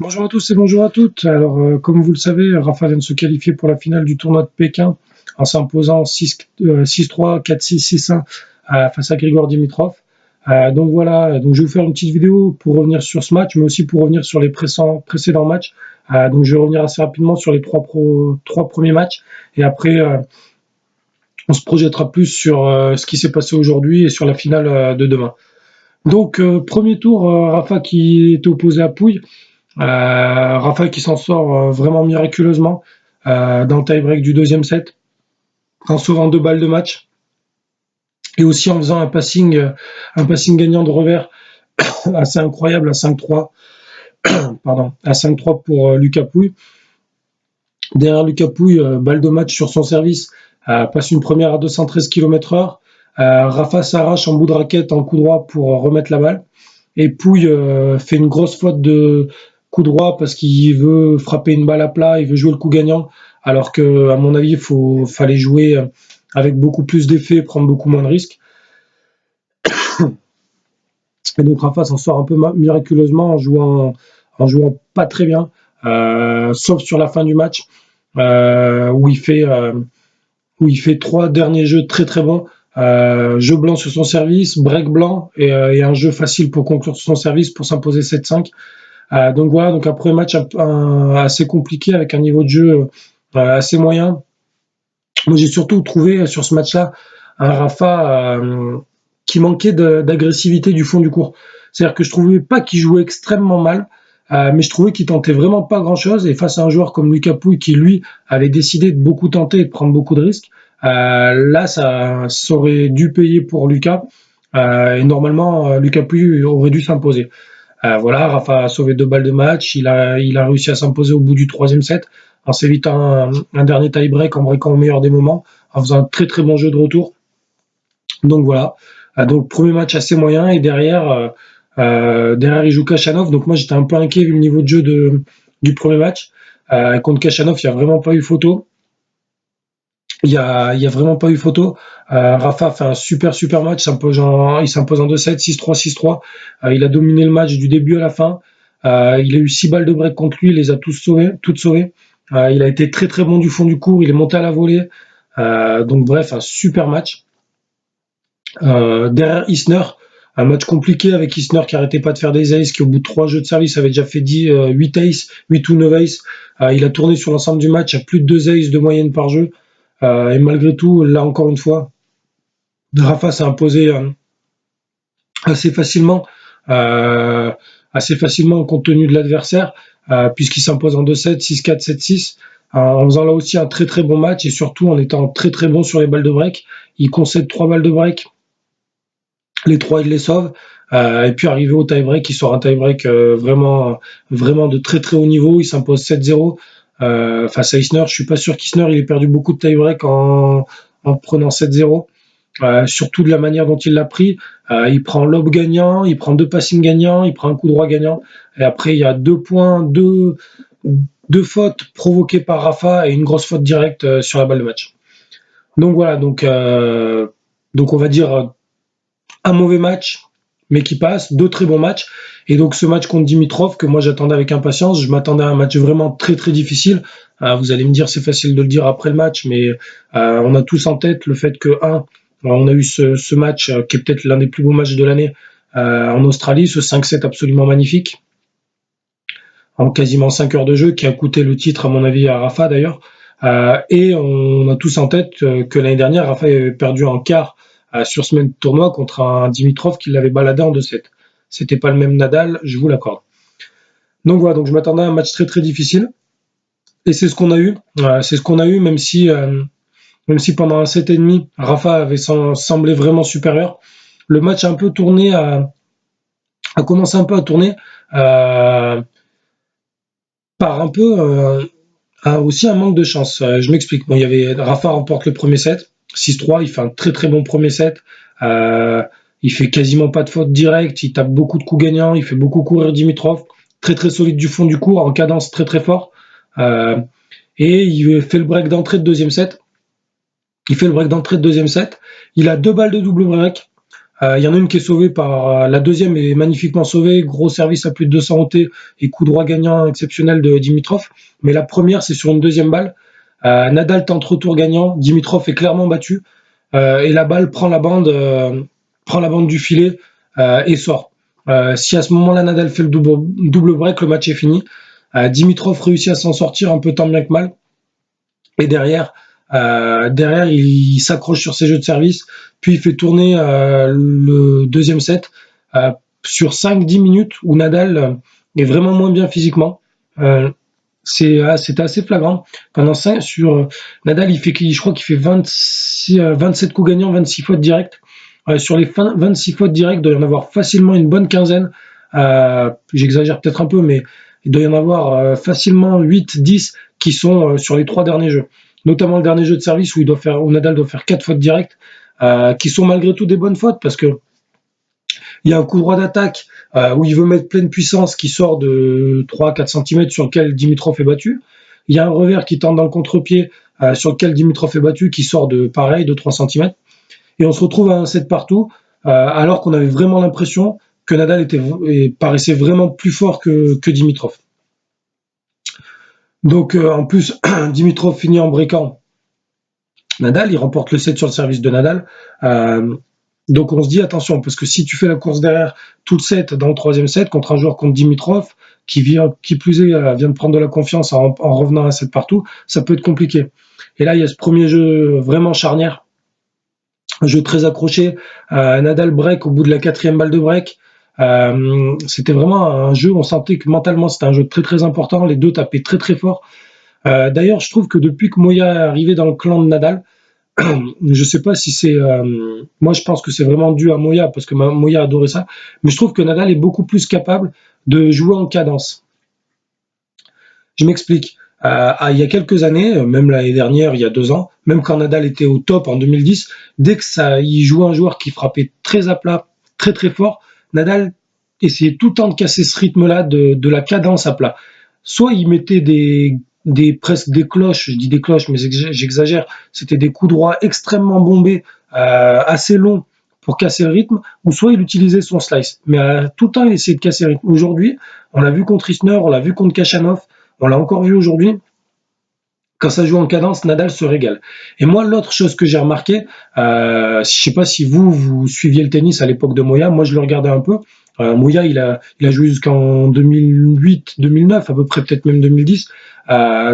Bonjour à tous et bonjour à toutes. Alors, comme vous le savez, Rafa vient de se qualifier pour la finale du tournoi de Pékin en s'imposant 6-3, 4-6, 6-1 face à Grigor Dimitrov. Donc voilà, donc je vais vous faire une petite vidéo pour revenir sur ce match, mais aussi pour revenir sur les précédents matchs. Donc je vais revenir assez rapidement sur les trois premiers matchs et après on se projettera plus sur ce qui s'est passé aujourd'hui et sur la finale de demain. Donc premier tour, Rafa qui est opposé à Pouille. Rafa qui s'en sort vraiment miraculeusement dans le tie-break du deuxième set, en sauvant 2 balles de match et aussi en faisant un passing gagnant de revers assez incroyable à 5-3, pardon, à 5-3 pour Lucas Pouille. Derrière Lucas Pouille, balle de match sur son service, passe une première à 213 km/h. Rafa s'arrache en bout de raquette en coup droit pour remettre la balle. Et Pouille fait une grosse faute de coup droit parce qu'il veut frapper une balle à plat, il veut jouer le coup gagnant, alors que, à mon avis, fallait jouer avec beaucoup plus d'effets, prendre beaucoup moins de risques. Et donc Rafa s'en sort un peu miraculeusement en jouant pas très bien, sauf sur la fin du match où il fait 3 derniers jeux très très bons. Jeu blanc sur son service, break blanc et un jeu facile pour conclure sur son service pour s'imposer 7-5. Donc voilà, donc un premier match assez compliqué avec un niveau de jeu assez moyen. Moi j'ai surtout trouvé sur ce match-là un Rafa qui manquait d'agressivité du fond du court. C'est-à-dire que je trouvais pas qu'il jouait extrêmement mal, mais je trouvais qu'il tentait vraiment pas grand-chose. Et face à un joueur comme Lucas Pouille qui lui avait décidé de beaucoup tenter et de prendre beaucoup de risques, là ça aurait dû payer pour Lucas. Et normalement Lucas Pouille aurait dû s'imposer. Voilà, Rafa a sauvé 2 balles de match. Il a réussi à s'imposer au bout du troisième set en s'évitant un dernier tie-break en breakant au meilleur des moments, en faisant un très très bon jeu de retour. Donc voilà. Donc premier match assez moyen et derrière il joue Kachanov. Donc moi j'étais un peu inquiet vu le niveau de jeu du premier match. Contre Kachanov, il n'y a vraiment pas eu photo. Il y a vraiment pas eu photo. Rafa fait un super match, il s'impose en 2-7, 6-3, 6-3. Il a dominé le match du début à la fin. Il a eu 6 balles de break contre lui, il les a toutes sauvées. Il a été très très bon du fond du court, il est monté à la volée. Donc bref, un super match. Derrière Isner, un match compliqué avec Isner qui arrêtait pas de faire des aces, qui au bout de 3 jeux de service avait déjà fait 8 aces, 8 ou 9 aces. Il a tourné sur l'ensemble du match à plus de 2 aces de moyenne par jeu. Et malgré tout, là encore une fois, Rafa s'est imposé assez facilement, euh, assez facilement compte tenu de l'adversaire, puisqu'il s'impose en 2-7, 6-4, 7-6, en faisant là aussi un très très bon match et surtout en étant très très bon sur les balles de break. Il concède 3 balles de break, les 3 il les sauve. Et puis arrivé au tie-break, il sort un tie-break vraiment de très très haut niveau. Il s'impose 7-0 face à Isner. Je suis pas sûr qu'Isner il ait perdu beaucoup de tie-break en prenant 7-0. Surtout de la manière dont il l'a pris. Il prend lob gagnant, il prend 2 passings gagnants, il prend un coup droit gagnant. Et après, il y a 2 points, deux fautes provoquées par Rafa et une grosse faute directe sur la balle de match. Donc voilà, donc on va dire un mauvais match, mais qui passe, 2 très bons matchs. Et donc ce match contre Dimitrov, que moi j'attendais avec impatience, je m'attendais à un match vraiment très très difficile. Vous allez me dire, c'est facile de le dire après le match, mais on a tous en tête le fait que, on a eu ce match qui est peut-être l'un des plus beaux matchs de l'année en Australie, ce 5-7 absolument magnifique, en quasiment 5 heures de jeu, qui a coûté le titre à mon avis à Rafa d'ailleurs. Et on a tous en tête que l'année dernière, Rafa avait perdu en quart sur ce même tournoi contre un Dimitrov qui l'avait baladé en 2-7. C'était pas le même Nadal, je vous l'accorde. Donc voilà, donc je m'attendais à un match très très difficile. Et c'est ce qu'on a eu. C'est ce qu'on a eu, même si pendant un set et demi, Rafa avait semblé vraiment supérieur. Le match a un peu tourné, a commencé un peu à tourner par un peu aussi un manque de chance. Je m'explique. Bon, il y avait Rafa remporte le premier set, 6-3. Il fait un très très bon premier set. Il fait quasiment pas de faute directe. Il tape beaucoup de coups gagnants. Il fait beaucoup courir Dimitrov. Très très solide du fond du court, en cadence très très fort. Et il fait le break d'entrée de deuxième set. Il fait le break d'entrée de deuxième set. Il a 2 balles de double break. Il y en a une qui est sauvée par la deuxième est magnifiquement sauvée, gros service à plus de 200 OT et coup droit gagnant exceptionnel de Dimitrov. Mais la première, c'est sur une deuxième balle. Nadal tente retour gagnant, Dimitrov est clairement battu et la balle prend la bande du filet et sort. Si à ce moment-là Nadal fait le double break, le match est fini. Dimitrov réussit à s'en sortir un peu tant bien que mal. Et derrière, il s'accroche sur ses jeux de service, puis il fait tourner le deuxième set sur 5-10 minutes où Nadal est vraiment moins bien physiquement. C'était assez flagrant. Nadal, je crois qu'il fait 27 coups gagnants, 26 fautes directes. Sur les 26 fautes directes, il doit y en avoir facilement une bonne quinzaine. J'exagère peut-être un peu, mais il doit y en avoir facilement 8-10 qui sont sur les 3 derniers jeux. Notamment le dernier jeu de service où Nadal doit faire 4 fautes directes, qui sont malgré tout des bonnes fautes parce que il y a un coup droit d'attaque où il veut mettre pleine puissance qui sort de 3-4 cm sur lequel Dimitrov est battu. Il y a un revers qui tente dans le contre-pied sur lequel Dimitrov est battu qui sort de 3 cm. Et on se retrouve à un set partout alors qu'on avait vraiment l'impression que Nadal paraissait vraiment plus fort que Dimitrov. Donc en plus, Dimitrov finit en breakant Nadal, il remporte le set sur le service de Nadal. Donc on se dit attention, parce que si tu fais la course derrière tout le set dans le troisième set contre un joueur comme Dimitrov, qui plus est vient de prendre de la confiance en revenant à 7 partout, ça peut être compliqué. Et là, il y a ce premier jeu vraiment charnière, un jeu très accroché. Nadal break au bout de la 4e balle de break. C'était vraiment un jeu, on sentait que mentalement c'était un jeu très très important, les deux tapaient très très fort. D'ailleurs, je trouve que depuis que Moya est arrivé dans le clan de Nadal, je sais pas si c'est... moi, je pense que c'est vraiment dû à Moya, parce que Moya adorait ça, mais je trouve que Nadal est beaucoup plus capable de jouer en cadence. Je m'explique. Il y a quelques années, même l'année dernière, il y a 2 ans, même quand Nadal était au top en 2010, dès que il jouait un joueur qui frappait très à plat, très très fort, Nadal essayait tout le temps de casser ce rythme-là de la cadence à plat. Soit il mettait presque des cloches, je dis des cloches, mais j'exagère, c'était des coups droits extrêmement bombés, assez longs pour casser le rythme, ou soit il utilisait son slice. Mais tout le temps, il essayait de casser le rythme. Aujourd'hui, on l'a vu contre Isner, on l'a vu contre Kachanov, on l'a encore vu aujourd'hui, quand ça joue en cadence, Nadal se régale. Et moi, l'autre chose que j'ai remarqué, je sais pas si vous suiviez le tennis à l'époque de Moya, moi je le regardais un peu. Moya, il a joué jusqu'en 2008, 2009, à peu près, peut-être même 2010.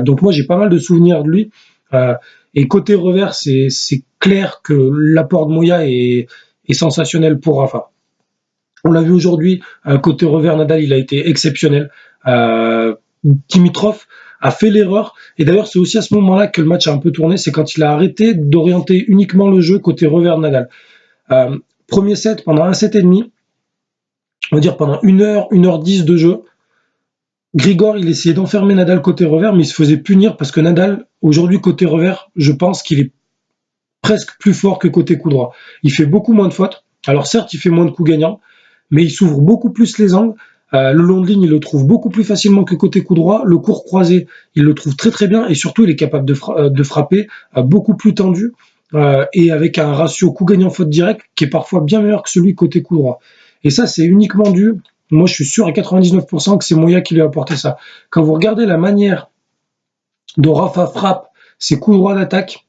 Donc moi, j'ai pas mal de souvenirs de lui. Et côté revers, c'est clair que l'apport de Moya est sensationnel pour Rafa. On l'a vu aujourd'hui, côté revers, Nadal, il a été exceptionnel. Dimitrov a fait l'erreur, et d'ailleurs c'est aussi à ce moment-là que le match a un peu tourné, c'est quand il a arrêté d'orienter uniquement le jeu côté revers de Nadal. Premier set, pendant un set et demi, on va dire pendant 1h10 de jeu, Grigor, il essayait d'enfermer Nadal côté revers, mais il se faisait punir parce que Nadal, aujourd'hui côté revers, je pense qu'il est presque plus fort que côté coup droit. Il fait beaucoup moins de fautes, alors certes il fait moins de coups gagnants, mais il s'ouvre beaucoup plus les angles. Le long de ligne, il le trouve beaucoup plus facilement que côté coup droit. Le court croisé, il le trouve très très bien. Et surtout, il est capable de frapper beaucoup plus tendu et avec un ratio coup gagnant faute direct qui est parfois bien meilleur que celui côté coup droit. Et ça, c'est uniquement dû, moi je suis sûr à 99% que c'est Moya qui lui a apporté ça. Quand vous regardez la manière dont Rafa frappe ses coups droits d'attaque,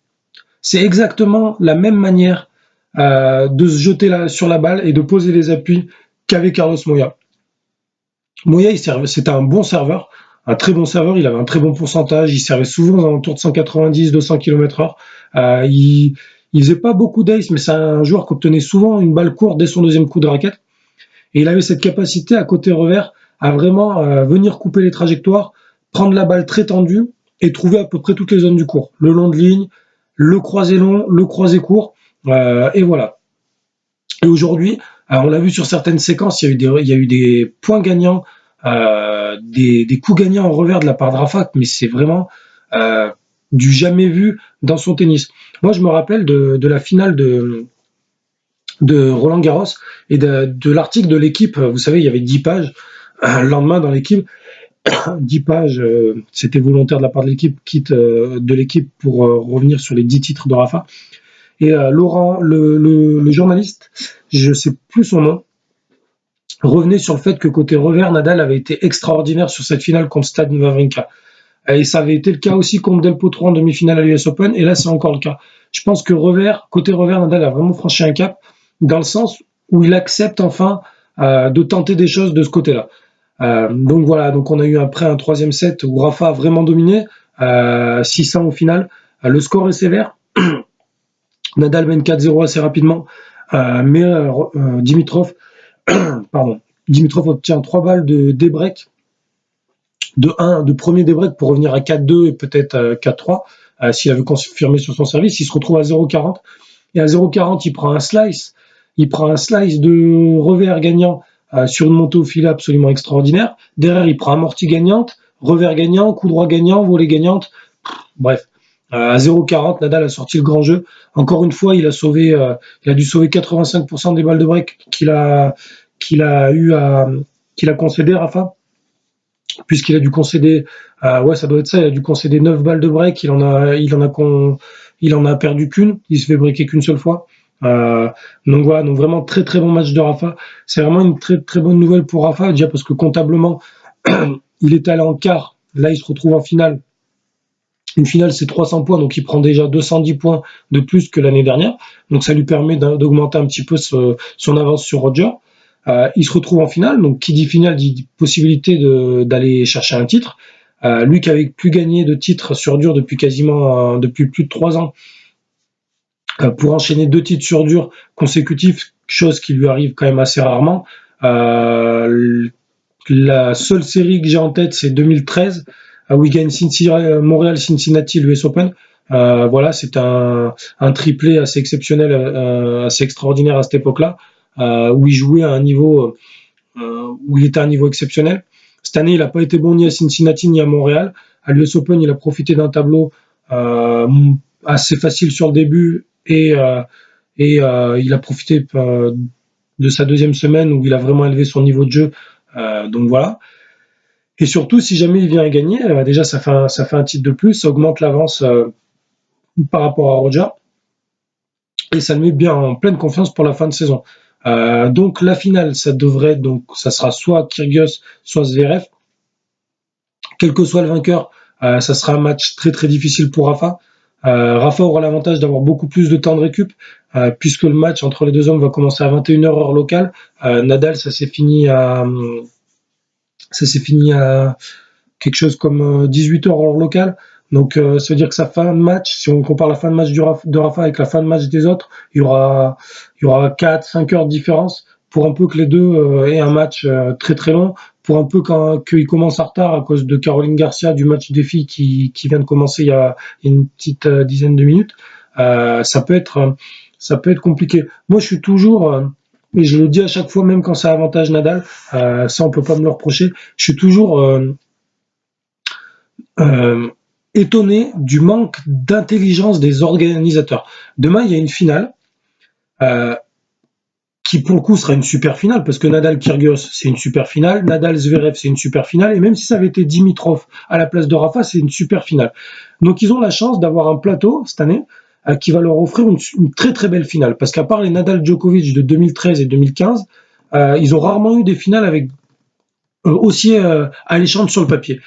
c'est exactement la même manière de se jeter sur la balle et de poser les appuis qu'avec Carlos Moya. Moya, c'était un bon serveur, un très bon serveur, il avait un très bon pourcentage, il servait souvent aux alentours de 190-200 km/h. Il faisait pas beaucoup d'ace, mais c'est un joueur qui obtenait souvent une balle courte dès son deuxième coup de raquette. Et il avait cette capacité à côté revers à vraiment venir couper les trajectoires, prendre la balle très tendue et trouver à peu près toutes les zones du court. Le long de ligne, le croisé long, le croisé court, et voilà. Et aujourd'hui, on l'a vu sur certaines séquences, il y a eu des points gagnants, des coups gagnants en revers de la part de Rafa, mais c'est vraiment du jamais vu dans son tennis. Moi, je me rappelle de la finale de Roland Garros et de l'article de l'équipe. Vous savez, il y avait 10 pages. Le lendemain, dans l'équipe, 10 pages, c'était volontaire de la part de l'équipe, quitte de l'équipe pour revenir sur les 10 titres de Rafa. Et Laurent, le journaliste, je sais plus son nom, revenait sur le fait que côté revers, Nadal avait été extraordinaire sur cette finale contre Stan Wawrinka. Et ça avait été le cas aussi contre Del Potro en demi-finale à l'US Open, et là c'est encore le cas. Je pense que côté revers, Nadal a vraiment franchi un cap, dans le sens où il accepte enfin de tenter des choses de ce côté-là. Donc voilà, donc on a eu après un troisième set où Rafa a vraiment dominé, 600 au final. Le score est sévère, Nadal mène 4-0 assez rapidement, mais Dimitrov, pardon, Dimitrov obtient 3 balles de débreak, de premier débreak pour revenir à 4-2 et peut-être 4-3, s'il avait confirmé sur son service. Il se retrouve à 0-40, et à 0-40, il prend un slice de revers gagnant sur une montée au filet absolument extraordinaire. Derrière, il prend amorti gagnante, revers gagnant, coup droit gagnant, volée gagnante. Bref, à 0-40, Nadal a sorti le grand jeu. Encore une fois, il a dû sauver 85% des balles de break qu'il a concédé, Rafa, puisqu'il a dû concéder, ouais, ça doit être ça, il a dû concéder 9 balles de break, il en a perdu qu'une, il se fait breaker qu'une seule fois. Donc voilà, donc vraiment très très bon match de Rafa. C'est vraiment une très très bonne nouvelle pour Rafa, déjà parce que comptablement, il est allé en quart, là il se retrouve en finale. Une finale, c'est 300 points, donc il prend déjà 210 points de plus que l'année dernière. Donc ça lui permet d'augmenter un petit peu son avance sur Roger. Il se retrouve en finale, donc qui dit finale dit possibilité d'aller chercher un titre. Lui qui avait plus gagné de titres sur dur depuis plus de 3 ans, pour enchaîner 2 titres sur dur consécutifs, chose qui lui arrive quand même assez rarement. La seule série que j'ai en tête, c'est 2013, où il gagne Montréal-Cincinnati, l'US Open. Voilà, c'est un triplé assez exceptionnel, assez extraordinaire à cette époque-là, où il jouait à un niveau, où il était à un niveau exceptionnel. Cette année, il n'a pas été bon ni à Cincinnati ni à Montréal. À l'US Open, il a profité d'un tableau assez facile sur le début, et il a profité de sa deuxième semaine où il a vraiment élevé son niveau de jeu. Donc voilà. Et surtout, si jamais il vient à gagner, déjà ça fait un titre de plus, ça augmente l'avance par rapport à Roger, et ça le met bien en pleine confiance pour la fin de saison. Donc la finale, ça sera soit Kyrgios, soit Zverev. Quel que soit le vainqueur, ça sera un match très très difficile pour Rafa. Rafa aura l'avantage d'avoir beaucoup plus de temps de récup, puisque le match entre les deux hommes va commencer à 21h heure locale. Nadal, ça s'est fini à quelque chose comme 18h heure locale. Donc ça veut dire que sa fin de match, si on compare la fin de match de Rafa avec la fin de match des autres, il y aura 4-5 heures de différence, pour un peu que les deux aient un match très très long, pour un peu qu'ils commencent en retard à cause de Caroline Garcia, du match des filles qui vient de commencer il y a une petite dizaine de minutes. Ça peut être compliqué. Moi je suis toujours, et je le dis à chaque fois, même quand ça avantage Nadal, ça on peut pas me le reprocher, je suis toujours étonné du manque d'intelligence des organisateurs. Demain, il y a une finale qui, pour le coup, sera une super finale, parce que Nadal-Kyrgios, c'est une super finale, Nadal-Zverev, c'est une super finale, et même si ça avait été Dimitrov à la place de Rafa, c'est une super finale. Donc, ils ont la chance d'avoir un plateau, cette année, qui va leur offrir une très très belle finale, parce qu'à part les Nadal-Djokovic de 2013 et 2015, ils ont rarement eu des finales avec aussi alléchantes sur le papier.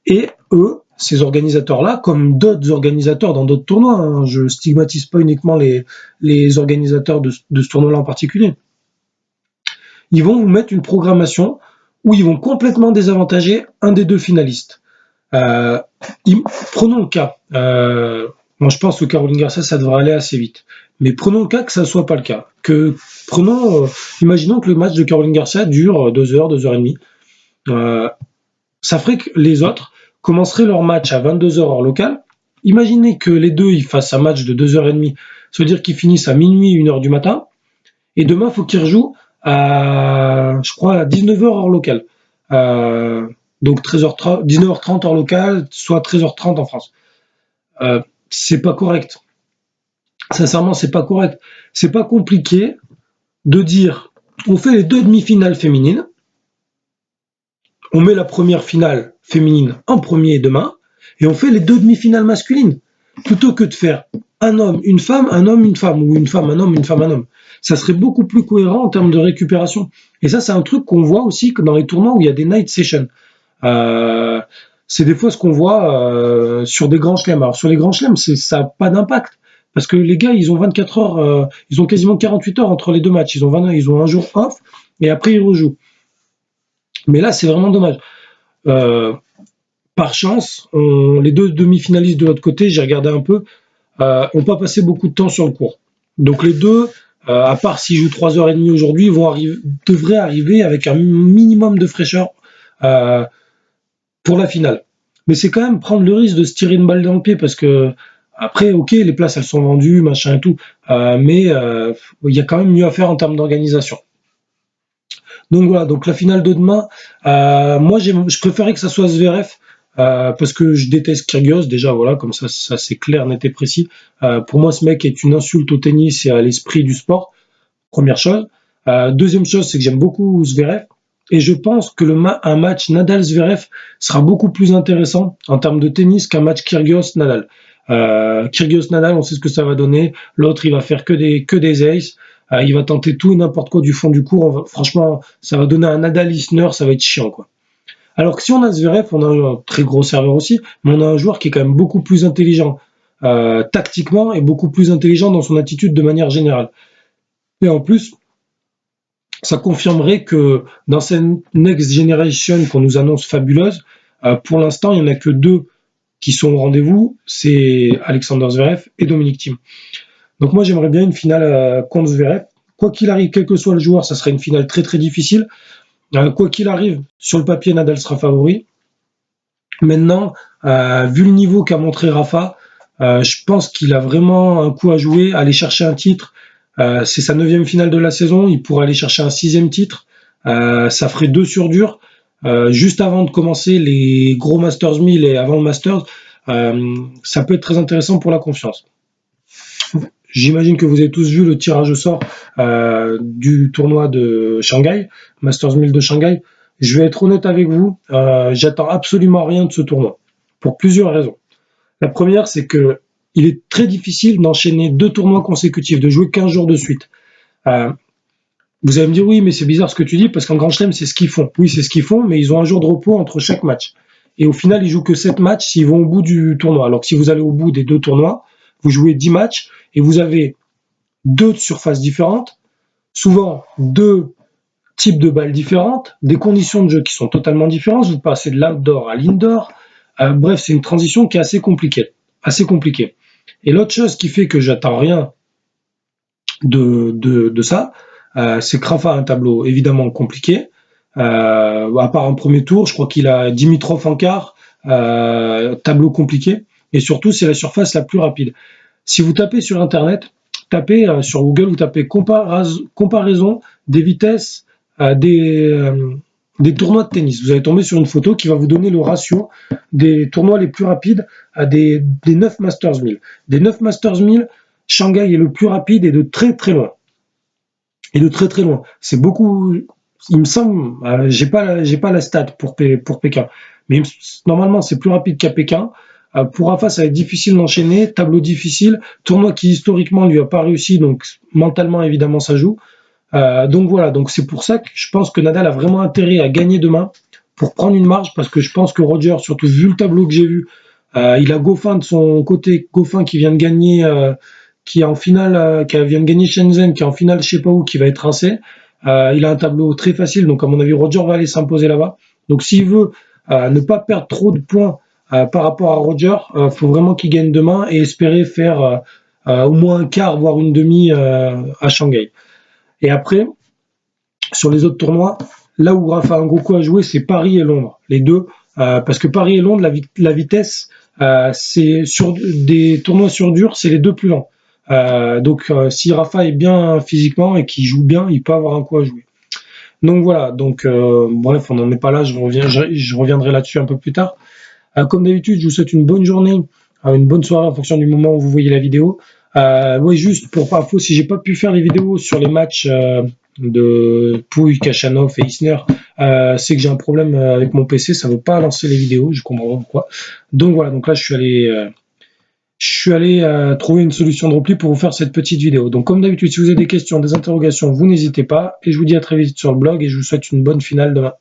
Et eux, ces organisateurs-là, comme d'autres organisateurs dans d'autres tournois, hein, je stigmatise pas uniquement les organisateurs de ce tournoi-là en particulier, ils vont vous mettre une programmation où ils vont complètement désavantager un des deux finalistes. Prenons le cas, moi je pense que Caroline Garcia, ça devrait aller assez vite, mais prenons le cas que ça ne soit pas le cas. Imaginons que le match de Caroline Garcia dure 2 heures, 2 heures et demie. Ça ferait que les autres commenceraient leur match à 22h heure locale. Imaginez que les deux ils fassent un match de 2h30, ça veut dire qu'ils finissent à minuit, 1h du matin, et demain il faut qu'ils rejouent à, je crois, à 19h heure locale. Donc 19h30 heure locale, soit 13h30 en France. C'est pas correct. Sincèrement, c'est pas correct. C'est pas compliqué de dire, on fait les 2 demi-finales féminines, on met la première finale féminine en premier demain, et on fait les 2 demi-finales masculines. Plutôt que de faire un homme, une femme, un homme, une femme, ou une femme, un homme, une femme, un homme. Ça serait beaucoup plus cohérent en termes de récupération. Et ça, c'est un truc qu'on voit aussi que dans les tournois où il y a des night sessions. Euh, c'est des fois ce qu'on voit sur des grands chelems. Alors sur les grands chelems, ça n'a pas d'impact. Parce que les gars, ils ont 24 heures, ils ont quasiment 48 heures entre les deux matchs. Ils ont un jour off et après ils rejouent. Mais là, c'est vraiment dommage. Euh, Par chance, les deux demi-finalistes de l'autre côté, j'ai regardé un peu, n'ont pas passé beaucoup de temps sur le court. Donc les deux, à part s'ils jouent 3h30 aujourd'hui, devraient arriver avec un minimum de fraîcheur euh, pour la finale. Mais c'est quand même prendre le risque de se tirer une balle dans le pied parce que après, ok, les places elles sont vendues, machin et tout, mais il y a quand même mieux à faire en termes d'organisation. Donc voilà, donc la finale de demain, moi je préférais que ça soit Zverev parce que je déteste Kyrgios déjà, voilà, comme ça c'est clair, net et précis. Pour moi, ce mec est une insulte au tennis et à l'esprit du sport. Première chose. Deuxième chose, c'est que j'aime beaucoup Zverev. Et je pense que un match Nadal-Zverev sera beaucoup plus intéressant en termes de tennis qu'un match Kyrgios-Nadal. Kyrgios-Nadal, on sait ce que ça va donner. L'autre, il va faire que des aces. Il va tenter tout et n'importe quoi du fond du cours. Franchement, ça va donner un Nadal-Isner, ça va être chiant, quoi. Alors que si on a Zverev, on a un très gros serveur aussi, mais on a un joueur qui est quand même beaucoup plus intelligent tactiquement et beaucoup plus intelligent dans son attitude de manière générale. Et en plus, ça confirmerait que dans cette next generation qu'on nous annonce fabuleuse, pour l'instant, il n'y en a que deux qui sont au rendez-vous, c'est Alexander Zverev et Dominic Thiem. Donc moi, j'aimerais bien une finale contre Zverev. Quoi qu'il arrive, quel que soit le joueur, ça serait une finale très très difficile. Quoi qu'il arrive, sur le papier, Nadal sera favori. Maintenant, vu le niveau qu'a montré Rafa, je pense qu'il a vraiment un coup à jouer, aller chercher un titre. C'est sa 9e finale de la saison, il pourrait aller chercher un 6e titre. Ça ferait 2 sur dur. Juste avant de commencer les gros Masters 1000 et avant le Masters, ça peut être très intéressant pour la confiance. J'imagine que vous avez tous vu le tirage au sort du tournoi de Shanghai, Masters 1000 de Shanghai. Je vais être honnête avec vous, j'attends absolument rien de ce tournoi, pour plusieurs raisons. La première, c'est que il est très difficile d'enchaîner 2 tournois consécutifs, de jouer 15 jours de suite. Euh, Vous allez me dire, oui, mais c'est bizarre ce que tu dis, parce qu'en Grand Chelem, c'est ce qu'ils font. Oui, c'est ce qu'ils font, mais ils ont un jour de repos entre chaque match. Et au final, ils jouent que 7 matchs s'ils vont au bout du tournoi. Alors que si vous allez au bout des 2 tournois, vous jouez 10 matchs et vous avez 2 surfaces différentes, souvent 2 types de balles différentes, des conditions de jeu qui sont totalement différentes. Vous passez de l'outdoor à l'indoor. Bref, c'est une transition qui est assez compliquée. Assez compliquée. Et l'autre chose qui fait que j'attends rien de ça, c'est que Rafa a un tableau évidemment compliqué. À part un premier tour, je crois qu'il a Dimitrov en quart, tableau compliqué. Et surtout, c'est la surface la plus rapide. Si vous tapez sur Internet, tapez sur Google, vous tapez comparaison des vitesses des tournois de tennis. Vous allez tomber sur une photo qui va vous donner le ratio des tournois les plus rapides des 9 Masters 1000. Des 9 Masters 1000, Shanghai est le plus rapide et de très très loin. Et de très très loin. C'est beaucoup. Il me semble, j'ai pas la stat pour Pékin, mais normalement c'est plus rapide qu'à Pékin. Pour Rafa, ça va être difficile d'enchaîner, tableau difficile, tournoi qui historiquement lui a pas réussi, donc mentalement évidemment ça joue. Donc voilà, donc c'est pour ça que je pense que Nadal a vraiment intérêt à gagner demain pour prendre une marge, parce que je pense que Roger, surtout vu le tableau que j'ai vu, il a Goffin de son côté, Goffin qui vient de gagner, qui est en finale, qui vient de gagner Shenzhen, qui est en finale, je sais pas où, qui va être rincé. Il a un tableau très facile, donc à mon avis, Roger va aller s'imposer là-bas. Donc s'il veut ne pas perdre trop de points par rapport à Roger, faut vraiment qu'il gagne demain et espérer faire au moins un quart, voire une demi à Shanghai. Et après, sur les autres tournois, là où Rafa a un gros coup à jouer, c'est Paris et Londres, les deux. Parce que Paris et Londres, la vitesse, c'est sur des tournois sur dur, c'est les deux plus lents. Donc si Rafa est bien physiquement et qu'il joue bien, il peut avoir un coup à jouer. Donc voilà, donc bref, on n'en est pas là, je reviendrai là-dessus un peu plus tard. Comme d'habitude, je vous souhaite une bonne journée, une bonne soirée en fonction du moment où vous voyez la vidéo. Oui, juste pour info, si j'ai pas pu faire les vidéos sur les matchs de Pouille, Kachanov et Isner, c'est que j'ai un problème avec mon PC, ça veut pas lancer les vidéos, je comprends pas pourquoi. Donc voilà, donc là je suis allé je suis allé trouver une solution de repli pour vous faire cette petite vidéo. Donc comme d'habitude, si vous avez des questions, des interrogations, vous n'hésitez pas. Et je vous dis à très vite sur le blog et je vous souhaite une bonne finale demain.